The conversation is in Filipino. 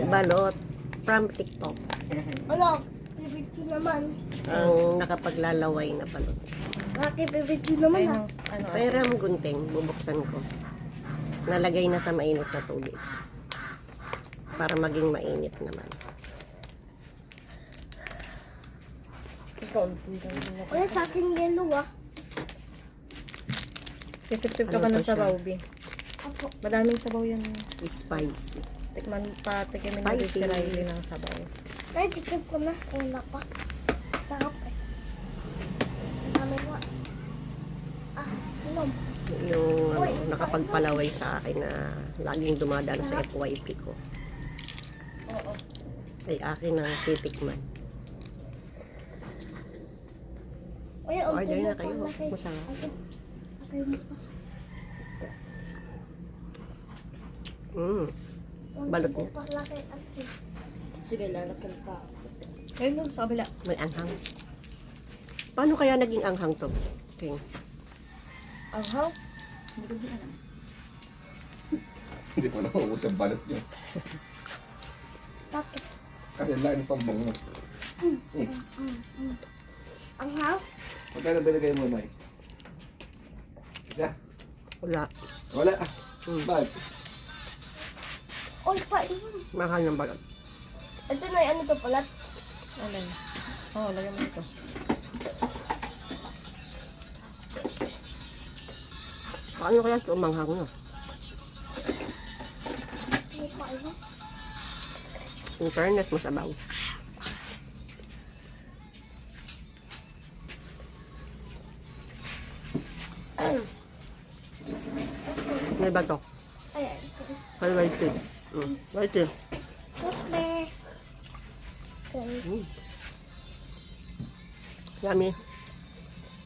balot from TikTok. Ano? Pipito naman. Ang nakapaglalaway na balot. Bakit pipito naman ha? Pero ang gunting, bubuksan ko. Nalagay na sa mainit na tubig. Para maging mainit naman. Kuya, sa akin yellow ah. Sisip-sip ka Ano ba to ng siya? sabaw, B? Apo. Madaming sabaw yan. Spicy. Patikimin mo din Spicy. si Riley ng sabaw. Ay, tikip ko na. Una pa. Sarap eh. Dami mo. Ah, inom. Yung nakapagpalaway sa akin na laging dumadaan sa FYP ko. Oo. Ay akin ang titikman. Kuya, Order unti na mo kayo. pa, laki. Masarap. Okay mo pa. Balot Unti niya. mo pa, laki. Ate. Sige, lalakal pa. Ayun no, sa kabila. May anghang. Paano kaya naging anghang to? King. Ang how? Hindi ko din alam. Hindi ko na uubos ang balot niyo. Bakit? Kasi lain pang bango. Ang haw? Magkano binigay mo, May? Isa? Wala. Wala. Bakit? Oy, pa yun. Mahal ng balot. Ito na yung ano to pala. Alin? Oo, lagyan mo ito. Paano kaya ito umanghang no? Ano pa yun? In fairness, masabaw. May bato. Ayan. Ay, white tea. White tea. Kusme. Okay. Yummy.